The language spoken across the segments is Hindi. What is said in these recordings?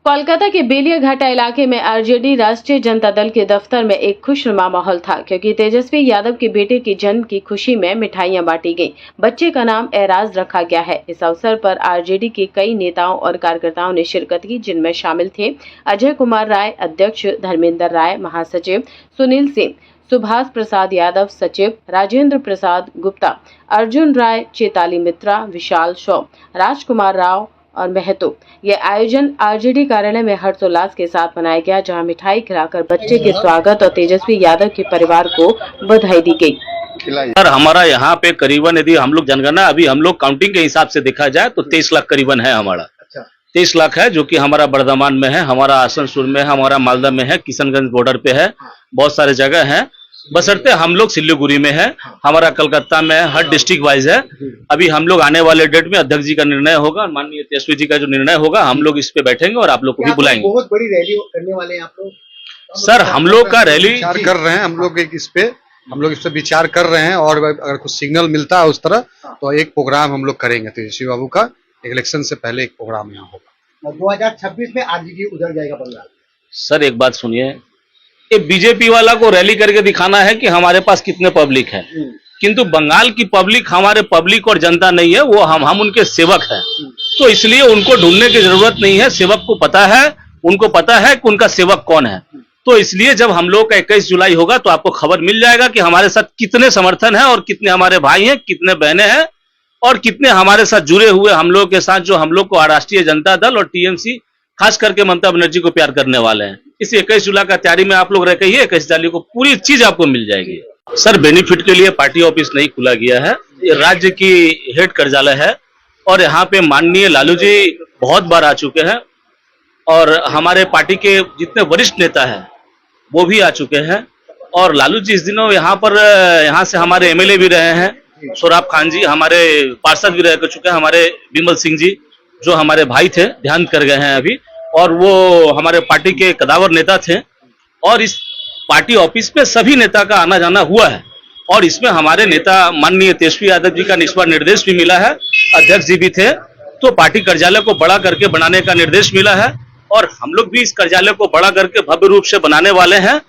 कोलकाता के बेलियाघाटा इलाके में आरजेडी राष्ट्रीय जनता दल के दफ्तर में एक खुशनुमा माहौल था, क्योंकि तेजस्वी यादव के बेटे के जन्म की खुशी में मिठाइयां बांटी गईं। बच्चे का नाम एराज रखा गया है। इस अवसर पर आरजेडी के कई नेताओं और कार्यकर्ताओं ने शिरकत की, जिनमें शामिल थे अजय कुमार राय अध्यक्ष, धर्मेंद्र राय महासचिव, सुनील सिंह, सुभाष प्रसाद यादव सचिव, राजेंद्र प्रसाद गुप्ता, अर्जुन राय, चेताली मित्रा, विशाल शॉ, राजकुमार राव और महतो। यह आयोजन आरजेडी कार्यालय में हर्षोल्लास के साथ मनाया गया, जहां मिठाई खिलाकर बच्चे के स्वागत और तेजस्वी यादव के परिवार को बधाई दी गई। सर, हमारा यहाँ पे करीबन, यदि हम लोग जनगणना अभी हम लोग काउंटिंग के हिसाब से देखा जाए तो 23 लाख करीबन है हमारा। 23 लाख है, जो कि हमारा बर्धमान में है, हमारा आसनसोल में है, हमारा मालदा में है, किशनगंज बॉर्डर पे है, बहुत सारे जगह है। बशर्ते हम लोग सिल्लीगुड़ी में है, हमारा कलकत्ता में है, हर डिस्ट्रिक्ट वाइज है। अभी हम लोग आने वाले डेट में अध्यक्ष जी का निर्णय होगा, माननीय तेजस्वी जी का जो निर्णय होगा, हम लोग इस पे बैठेंगे और आप लोग को भी बुलाएंगे। बहुत बड़ी रैली करने वाले हैं आप लोग? सर, हम लोग का रैली विचार कर रहे हैं, हम लोग इस पे विचार कर रहे हैं, और अगर कुछ सिग्नल मिलता है उस तरह तो एक प्रोग्राम हम लोग करेंगे। तेजस्वी बाबू का इलेक्शन से पहले एक प्रोग्राम यहाँ होगा। 2026 में आरजेडी उधर जाएगा बंगाल। सर, एक बात सुनिए, ये बीजेपी वाला को रैली करके दिखाना है कि हमारे पास कितने पब्लिक है, किंतु बंगाल की पब्लिक हमारे पब्लिक और जनता नहीं है, वो हम उनके सेवक हैं। तो इसलिए उनको ढूंढने की जरूरत नहीं है, सेवक को पता है, उनको पता है कि उनका सेवक कौन है। तो इसलिए जब हम लोग का 21 जुलाई होगा तो आपको खबर मिल जाएगा कि हमारे साथ कितने समर्थन है और कितने हमारे भाई हैं, कितने बहनें हैं और कितने हमारे साथ जुड़े हुए हम लोग के साथ, जो हम लोग को राष्ट्रीय जनता दल और टीएमसी खास करके ममता बनर्जी को प्यार करने वाले हैं। इस 21 जुलाई का तैयारी में आप लोग रह कहिए, 21 जुलाई को पूरी चीज आपको मिल जाएगी। सर, बेनिफिट के लिए पार्टी ऑफिस नहीं खुला गया है, ये राज्य की हेड कार्यालय है और यहाँ पे माननीय लालू जी बहुत बार आ चुके हैं और हमारे पार्टी के जितने वरिष्ठ नेता हैं वो भी आ चुके हैं। और लालू जी इस दिनों यहाँ से हमारे एमएलए भी रहे हैं, सोराब खान जी हमारे पार्षद भी रह चुके हैं, हमारे विमल सिंह जी जो हमारे भाई थे, देहांत कर गए हैं अभी, और वो हमारे पार्टी के कदावर नेता थे। और इस पार्टी ऑफिस में सभी नेता का आना जाना हुआ है और इसमें हमारे नेता माननीय तेजस्वी यादव जी का इस बार निर्देश भी मिला है, अध्यक्ष जी भी थे, तो पार्टी कार्यालय को बड़ा करके बनाने का निर्देश मिला है और हम लोग भी इस कार्यालय को बड़ा करके भव्य रूप से बनाने वाले हैं।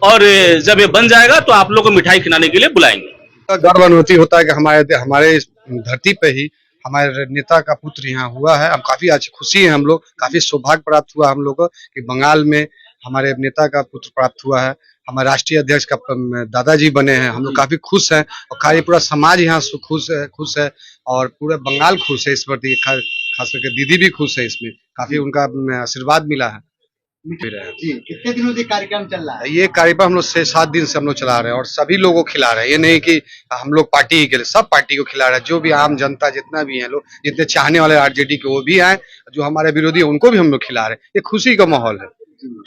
और जब ये बन जाएगा तो आप लोग को मिठाई खिलाने के लिए बुलाएंगे। गर्व अनुभूति होता है कि हमारे इस धरती पे ही हमारे नेता का पुत्र यहाँ हुआ है। हम काफी अच्छी खुशी है, हम लोग काफी सौभाग्य प्राप्त हुआ हम लोग को कि बंगाल में हमारे नेता का पुत्र प्राप्त हुआ है। हमारे राष्ट्रीय अध्यक्ष का दादाजी बने हैं, हम लोग काफी खुश हैं और काफी पूरा समाज यहाँ खुश है और पूरा बंगाल खुश है। इस प्रति खास करके दीदी भी खुश है, इसमें काफी उनका आशीर्वाद मिला है। जी, कितने दिनों से कार्यक्रम चल रहा है? ये कार्यक्रम हम लोग 6-7 दिन से हम लोग चला रहे हैं और सभी लोगों को खिला रहे हैं। ये नहीं कि हम लोग पार्टी के लिए, सब पार्टी को खिला रहे हैं, जो भी आम जनता जितना भी है लोग, जितने चाहने वाले आरजेडी के वो भी आए, जो हमारे विरोधी है उनको भी हम लोग खिला रहे हैं। ये खुशी का माहौल है।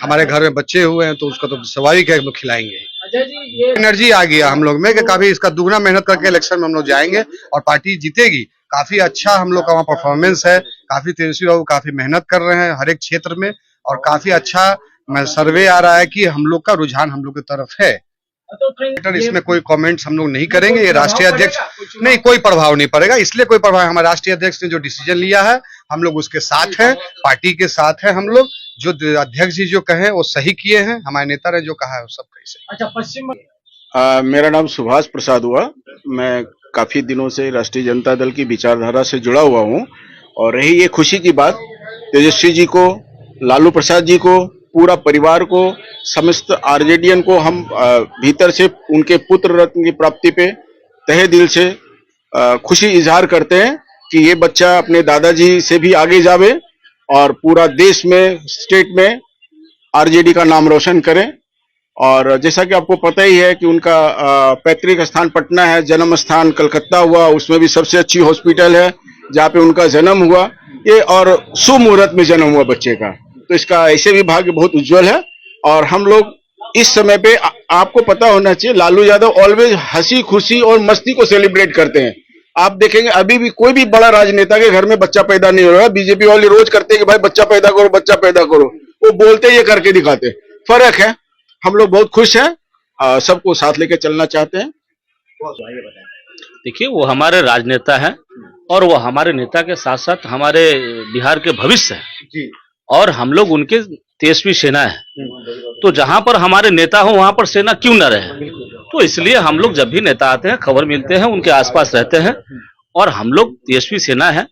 हमारे घर में बच्चे हुए हैं तो उसका तो स्वाभाविक है हम लोग खिलाएंगे। एनर्जी आ गया हम लोग में कि काफी इसका दुगना मेहनत करके इलेक्शन में हम लोग जाएंगे और पार्टी जीतेगी। काफी अच्छा हम लोग का वहाँ परफॉर्मेंस है, काफी तेजस्वी बाबू काफी मेहनत कर रहे हैं हर एक क्षेत्र में और काफी अच्छा सर्वे आ रहा है कि हम लोग का रुझान हम लोग की तरफ है। इसमें कोई कमेंट्स हम लोग नहीं करेंगे। ये राष्ट्रीय अध्यक्ष नहीं, कोई प्रभाव नहीं पड़ेगा, इसलिए कोई प्रभाव, हमारे राष्ट्रीय अध्यक्ष ने जो डिसीजन लिया है हम लोग उसके साथ हैं, पार्टी के साथ है। हम लोग जो अध्यक्ष जी जो कहे वो सही किए हैं, हमारे नेता ने जो कहा है वो सब सही। अच्छा, पश्चिम मेरा नाम सुभाष प्रसाद हुआ, मैं काफी दिनों से राष्ट्रीय जनता दल की विचारधारा से जुड़ा हुआ हूँ और रही ये खुशी की बात, तेजस्वी जी को, लालू प्रसाद जी को, पूरा परिवार को, समस्त आरजेडीएन को हम भीतर से उनके पुत्र रत्न की प्राप्ति पे तहे दिल से खुशी इजहार करते हैं कि ये बच्चा अपने दादाजी से भी आगे जावे और पूरा देश में, स्टेट में आरजेडी का नाम रोशन करें। और जैसा कि आपको पता ही है कि उनका पैतृक स्थान पटना है, जन्म स्थान कलकत्ता हुआ, उसमें भी सबसे अच्छी हॉस्पिटल है जहाँ पे उनका जन्म हुआ, ये और शुभ मुहूर्त में जन्म हुआ बच्चे का, तो इसका ऐसे भी भाग्य बहुत उज्जवल है। और हम लोग इस समय पे आपको पता होना चाहिए, लालू यादव ऑलवेज हंसी खुशी और मस्ती को सेलिब्रेट करते हैं। आप देखेंगे अभी भी कोई भी बड़ा राजनेता के घर में बच्चा पैदा नहीं हो रहा, बीजेपी वाले रोज करते हैं कि भाई बच्चा पैदा करो, बच्चा पैदा करो, वो बोलते ये करके दिखाते, फर्क है। हम लोग बहुत खुश हैं, सबको साथ लेके चलना चाहते हैं। देखिए, वो हमारे राजनेता हैं और वो हमारे नेता के साथ साथ हमारे बिहार के भविष्य है। और हम लोग उनके तेजस्वी सेना है, तो जहां पर हमारे नेता हो वहां पर सेना क्यों न रहे। तो इसलिए हम लोग जब भी नेता आते हैं, खबर मिलते हैं, उनके आसपास रहते हैं, और हम लोग तेजस्वी सेना है,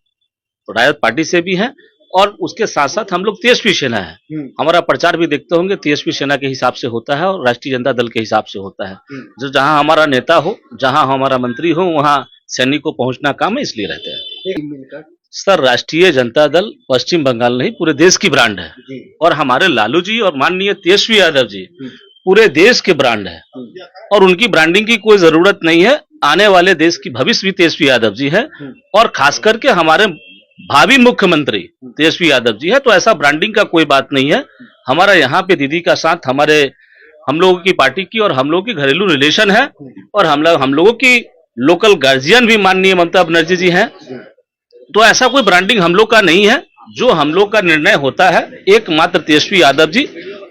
राजद पार्टी से भी है, और उसके साथ साथ हम लोग तेजस्वी सेना है। हमारा प्रचार भी देखते होंगे तेजस्वी सेना के हिसाब से होता है और राष्ट्रीय जनता दल के हिसाब से होता है। जो जहां हमारा नेता हो, जहां हमारा मंत्री हो, वहां सैनिक को पहुंचना काम है, इसलिए रहते हैं। सर, राष्ट्रीय जनता दल पश्चिम बंगाल नहीं, पूरे देश की ब्रांड है, और हमारे लालू जी और माननीय तेजस्वी यादव जी पूरे देश के ब्रांड है, और उनकी ब्रांडिंग की कोई जरूरत नहीं है। आने वाले देश की भविष्य भी तेजस्वी यादव जी है, और खास करके हमारे भावी मुख्यमंत्री तेजस्वी यादव जी है। तो ऐसा ब्रांडिंग का कोई बात नहीं है। हमारा यहाँ पे दीदी का साथ हम लोगों की पार्टी की और हम लोगों की घरेलू रिलेशन है, और हम लोगों की लोकल गार्जियन भी माननीय ममता बनर्जी जी हैं। तो ऐसा कोई ब्रांडिंग हम लोग का नहीं है। जो हम लोग का निर्णय होता है, एकमात्र तेजस्वी यादव जी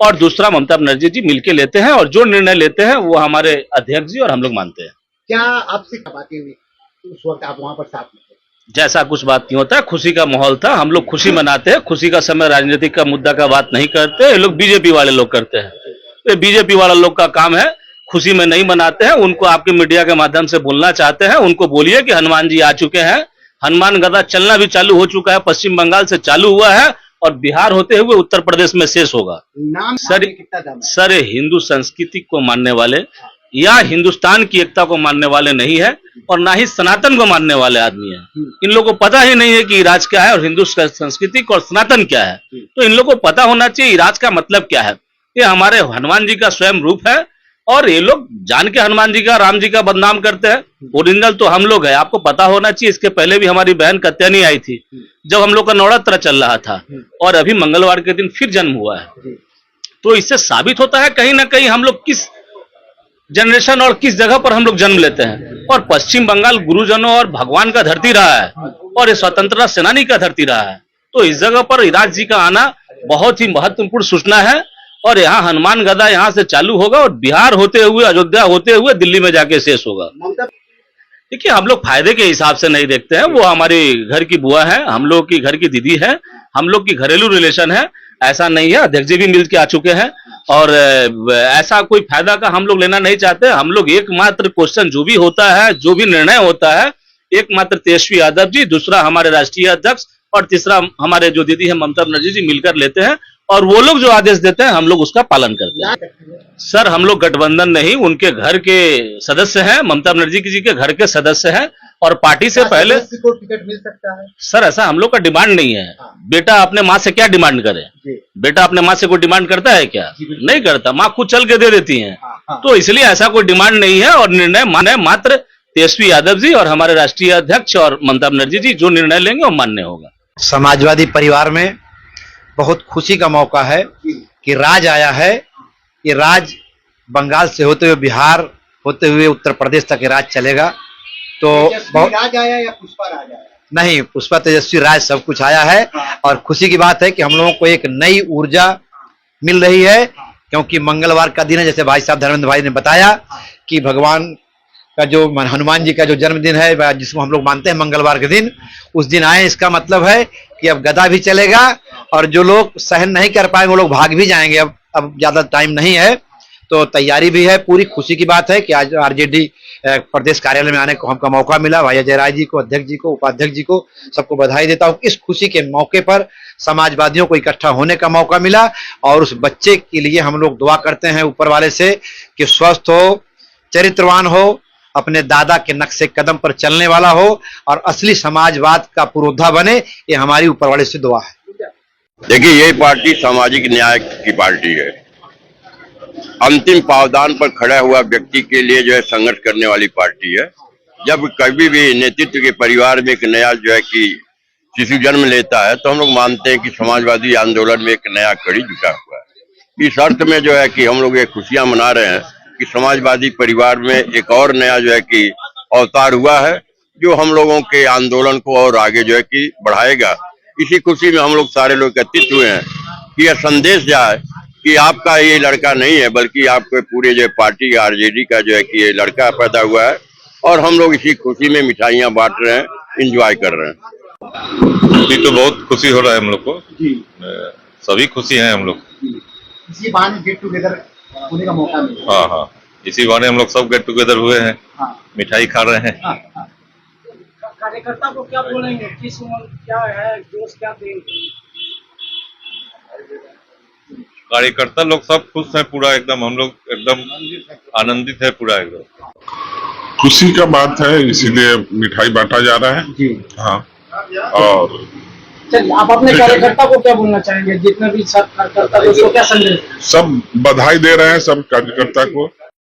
और दूसरा ममता बनर्जी जी मिलके लेते हैं, और जो निर्णय लेते हैं वो हमारे अध्यक्ष जी और हम लोग मानते हैं। क्या आपसे बातें हुई उस वक्त, आप वहां पर साथ में थे? जैसा कुछ बात नहीं होता है, खुशी का माहौल था, हम लोग खुशी मनाते हैं। खुशी का समय राजनीतिक का मुद्दा का बात नहीं करते, ये लोग बीजेपी वाले लोग करते हैं। ये बीजेपी वाला लोग का काम है, खुशी में नहीं मनाते हैं। उनको आपके मीडिया के माध्यम से बोलना चाहते हैं, उनको बोलिए कि हनुमान जी आ चुके हैं, हनुमान गदा चलना भी चालू हो चुका है, पश्चिम बंगाल से चालू हुआ है, और बिहार होते हुए उत्तर प्रदेश में शेष होगा। नाम सर, कितना दाम है? सर, हिंदू संस्कृति को मानने वाले या हिंदुस्तान की एकता को मानने वाले नहीं है, और ना ही सनातन को मानने वाले आदमी है। इन लोगों को पता ही नहीं है कि इराज क्या है और हिंदू संस्कृति और सनातन क्या है। तो इन लोगों को पता होना चाहिए इराज का मतलब क्या है। ये हमारे हनुमान जी का स्वयं रूप है, और ये लोग जान के हनुमान जी का, राम जी का बदनाम करते हैं। ओरिजिनल तो हम लोग है, आपको पता होना चाहिए। इसके पहले भी हमारी बहन कत्यानी आई थी, जब हम लोग का नवरात्र चल रहा था, और अभी मंगलवार के दिन फिर जन्म हुआ है। तो इससे साबित होता है कहीं ना कहीं हम लोग किस जनरेशन और किस जगह पर हम लोग जन्म लेते हैं। और पश्चिम बंगाल गुरुजनों और भगवान का धरती रहा है, और ये स्वतंत्रता सेनानी का धरती रहा है। तो इस जगह पर इराज जी का आना बहुत ही महत्वपूर्ण सूचना है, और यहाँ हनुमान गदा यहाँ से चालू होगा, और बिहार होते हुए, अयोध्या होते हुए दिल्ली में जाके शेष होगा। देखिए, हम लोग फायदे के हिसाब से नहीं देखते हैं। वो हमारी घर की बुआ है, हम लोग की घर की दीदी है, हम लोग की घरेलू रिलेशन है, ऐसा नहीं है। अध्यक्ष जी भी मिल के आ चुके हैं, और ऐसा कोई फायदा का हम लोग लेना नहीं चाहते। हम लोग एकमात्र क्वेश्चन जो भी होता है, जो भी निर्णय होता है, एकमात्र तेजस्वी यादव जी, दूसरा हमारे राष्ट्रीय अध्यक्ष, और तीसरा हमारे जो दीदी है ममता बनर्जी जी मिलकर लेते हैं, और वो लोग जो आदेश देते हैं हम लोग उसका पालन करते हैं। सर, हम लोग गठबंधन नहीं, उनके घर के सदस्य हैं, ममता बनर्जी जी के घर के सदस्य हैं, और पार्टी से पहले को टिकट मिल सकता है? सर, ऐसा हम लोग का डिमांड नहीं है। बेटा अपने माँ से क्या डिमांड करे? बेटा अपने माँ से कोई डिमांड करता है क्या? नहीं करता, माँ खुद चल के दे देती हैं। तो इसलिए ऐसा कोई डिमांड नहीं है, और निर्णय माने मात्र तेजस्वी यादव जी और हमारे राष्ट्रीय अध्यक्ष और ममता बनर्जी जी जो निर्णय लेंगे वो मान्य होगा। समाजवादी परिवार में बहुत खुशी का मौका है कि राज आया है। ये राज बंगाल से होते हुए बिहार होते हुए उत्तर प्रदेश तक ये राज चलेगा। तो राज आया या पुष्पा राज आया? नहीं, पुष्पा तेजस्वी राज सब कुछ आया है, और खुशी की बात है कि हम लोगों को एक नई ऊर्जा मिल रही है, क्योंकि मंगलवार का दिन है। जैसे भाई साहब धर्मेंद्र भाई ने बताया कि भगवान का जो हनुमान जी का जो जन्मदिन है, जिसको हम लोग मानते हैं मंगलवार के दिन, उस दिन आए। इसका मतलब है कि अब गदा भी चलेगा, और जो लोग सहन नहीं कर पाएंगे वो लोग भाग भी जाएंगे। अब ज्यादा टाइम नहीं है, तो तैयारी भी है। पूरी खुशी की बात है कि आज आरजेडी प्रदेश कार्यालय में आने को हमको मौका मिला। भाई अजय राय जी को, अध्यक्ष जी को, उपाध्यक्ष जी को, सबको बधाई देता हूँ। इस खुशी के मौके पर समाजवादियों को इकट्ठा होने का मौका मिला, और उस बच्चे के लिए हम लोग दुआ करते हैं ऊपर वाले से कि स्वस्थ हो, चरित्रवान हो, अपने दादा के नक्शे कदम पर चलने वाला हो, और असली समाजवाद का पुरोधा बने। ये हमारी ऊपर वाले से दुआ है। देखिए, ये पार्टी सामाजिक न्याय की पार्टी है। अंतिम पावदान पर खड़ा हुआ व्यक्ति के लिए जो है संघर्ष करने वाली पार्टी है। जब कभी भी नेतृत्व के परिवार में एक नया जो है कि शिशु जन्म लेता है, तो हम लोग मानते हैं कि समाजवादी आंदोलन में एक नया कड़ी जुटा हुआ है। इस अर्थ में जो है कि हम लोग ये खुशियां मना रहे हैं कि समाजवादी परिवार में एक और नया जो है कि अवतार हुआ है, जो हम लोगों के आंदोलन को और आगे जो है कि बढ़ाएगा। इसी खुशी में हम लोग सारे लोग एकत्रित हुए हैं कि यह संदेश जाए कि आपका ये लड़का नहीं है, बल्कि आपके पूरे जो पार्टी आरजेडी का जो है कि ये लड़का पैदा हुआ है, और हम लोग इसी खुशी में मिठाइयाँ बांट रहे हैं, एंजॉय कर रहे हैं। अभी तो बहुत खुशी हो रहा है हम लोग को। सभी खुशी हैं हम लोग। इसी बहाने गेट टुगेदर होने का मौका मिला। हाँ हाँ, इसी बहाने हम लोग सब गेट टुगेदर हुए हैं, हाँ मिठाई खा रहे हैं। हाँ हाँ। कार्यकर्ता को क्या बोलेंगे, किस उम्र क्या है, जोश क्या देंगे? कार्यकर्ता लोग सब खुश हैं पूरा एकदम, हम लोग एकदम आनंदित है पूरा एकदम। खुशी का बात है, इसीलिए मिठाई बांटा जा रहा है जी। हाँ। और चलिए, आप अपने कार्यकर्ता को क्या बोलना चाहेंगे, जितने भी सब कार्यकर्ता को, उसको क्या संदेश? सब बधाई दे रहे हैं सब कार्यकर्ता को